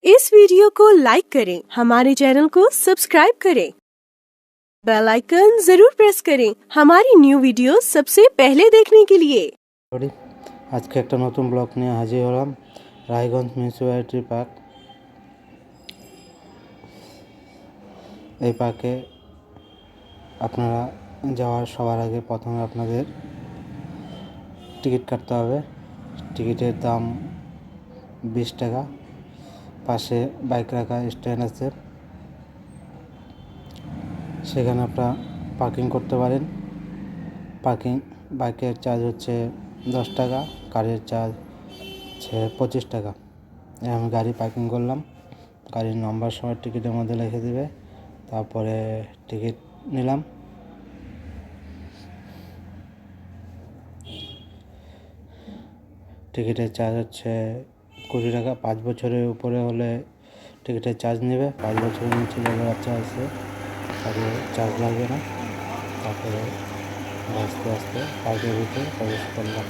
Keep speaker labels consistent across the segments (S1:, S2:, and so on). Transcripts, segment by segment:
S1: इस वीडियो को लाइक करें, हमारे चैनल को सब्सक्राइब करें, बेल आइकन जरूर प्रेस करें हमारी न्यू वीडियो सबसे पहले देखने के लिए।
S2: आज के एक नतून ब्लग निये हाजिर हलाम रायगंज म्यूनिसिपैलिटी पार्क। এই পার্কে আপনারা যাওয়ার সবার আগে প্রথমে আপনাদের টিকিট কাটতে হবে। টিকিটের দাম 20 টাকা। পাশে বাইক রাখার স্ট্যান্ড আছে, সেখানে আপনারা পার্কিং করতে পারেন। বাইকের চার্জ হচ্ছে 10 টাকা, কারের চার্জ হচ্ছে 25 টাকা। আমি গাড়ি পার্কিং করলাম, গাড়ির নম্বর সময় টিকিটের মধ্যে লিখে দেবে। তারপরে টিকিট নিলাম। টিকিটের চার্জ হচ্ছে 20 টাকা। 5 বছরের উপরে হলে টিকিটের চার্জ নেবে। 5 বছরের নিচে যারা বাচ্চা আছে তাদের চার্জ লাগবে না। তারপরে আস্তে আস্তে পার্কের ভিতরে প্রবেশ করলাম।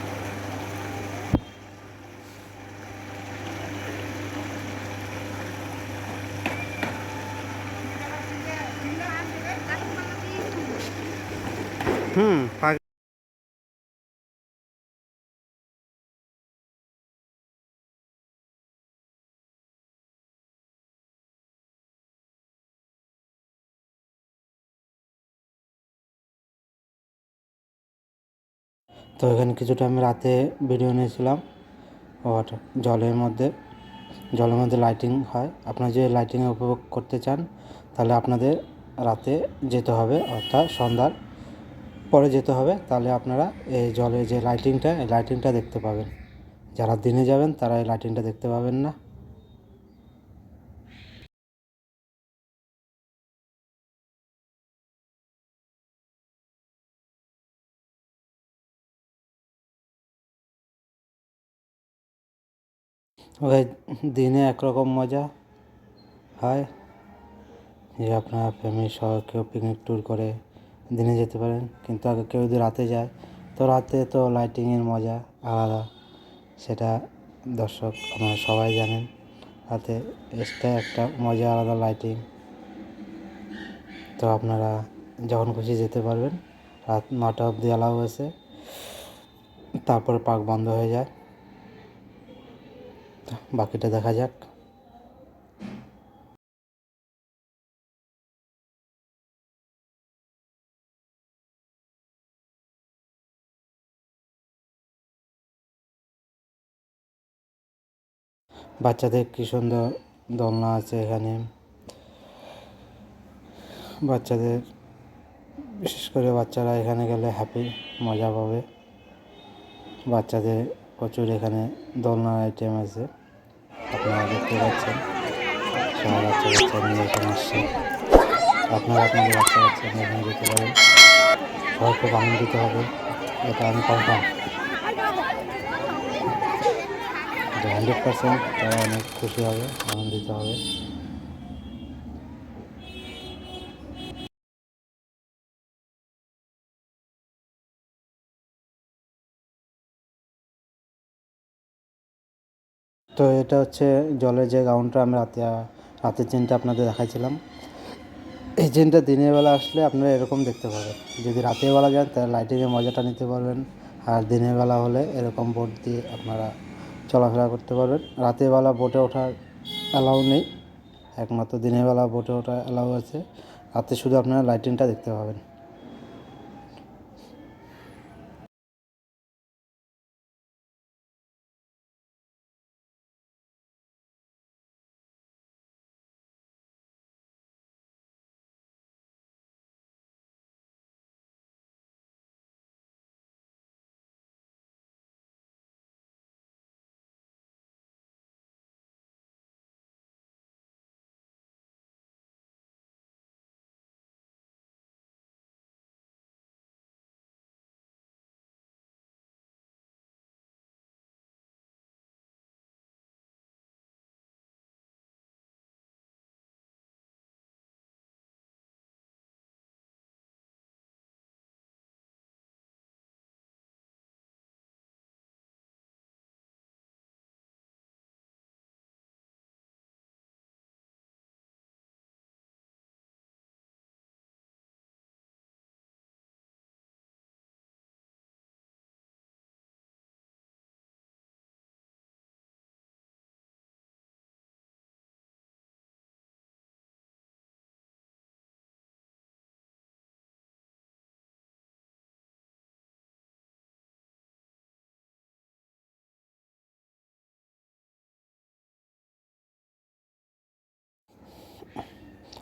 S2: তো এখানে কিছুটা আমি রাতে ভিডিও নিয়েছিলাম। জলের মধ্যে লাইটিং হয়। আপনারা যে লাইটিংয়ে উপভোগ করতে চান তাহলে আপনাদের রাতে যেতে হবে, অর্থাৎ সন্ধ্যার পরে যেতে হবে। তাহলে আপনারা এই জলে যে লাইটিংটা দেখতে পাবেন। যারা দিনে যাবেন তারা এই লাইটিংটা দেখতে পাবেন না। ওই দিনে একরকম মজা হয় যে আপনারা ফ্যামিলি সহ কেউ পিকনিক ট্যুর করে দিনে যেতে পারেন, কিন্তু আগে কেউ যদি রাতে যায় তো রাতে তো লাইটিংয়ের মজা আলাদা, সেটা দর্শক আপনারা সবাই জানেন। রাতে এক্সট্রা একটা মজা আলাদা লাইটিং। তো আপনারা যখন খুশি যেতে পারবেন। রাত 9টা অবধি অ্যালাউ আছে, তারপরে পার্ক বন্ধ হয়ে যায়। বাকিটা দেখা যাক। বাচ্চাদের কী সুন্দর দোলনা আছে এখানে। বাচ্চাদের বিশেষ করে বাচ্চারা এখানে গেলে হ্যাপি মজা পাবে। বাচ্চাদের প্রচুর এখানে দোলনার আইটেম আছে, আপনারা দেখতে পাচ্ছেন। সব বাচ্চা নিয়ে এখানে আসছে। আপনারা আপনাদের বাচ্চা নিয়ে এখানে যেতে পারেন। সবাই খুব আনন্দিত হবে, এটা আমি কনফার্ম। 100% তারা অনেক খুশি হবে, আনন্দিত হবে। তো এটা হচ্ছে জলের যে গ্রাউন্ডটা আমি রাতের চিনটা আপনাদের দেখাইছিলাম। এই জিনটা দিনের বেলা আসলে আপনারা এরকম দেখতে পাবেন। যদি রাতের বেলা যান তাহলে লাইটিংয়ের মজাটা নিতে পারবেন, আর দিনের বেলা হলে এরকম বোট দিয়ে আপনারা চলাফেরা করতে পারবেন। রাতের বেলা বোটে ওঠার অ্যালাউ নেই, একমাত্র দিনের বেলা বোটে ওঠা অ্যালাউ আছে। রাতে শুধু আপনারা লাইটিংটা দেখতে পাবেন।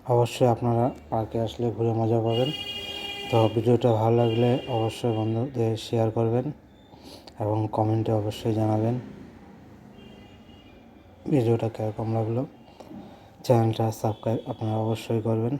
S2: অবশ্যই আপনারা পার্কে আসলে ঘুরে মজা পাবেন। তো ভিডিওটা ভালো লাগলে অবশ্যই বন্ধুদের শেয়ার করবেন এবং কমেন্টে অবশ্যই জানাবেন ভিডিওটা কীরকম লাগলো। চ্যানেলটা সাবস্ক্রাইব আপনারা অবশ্যই করবেন।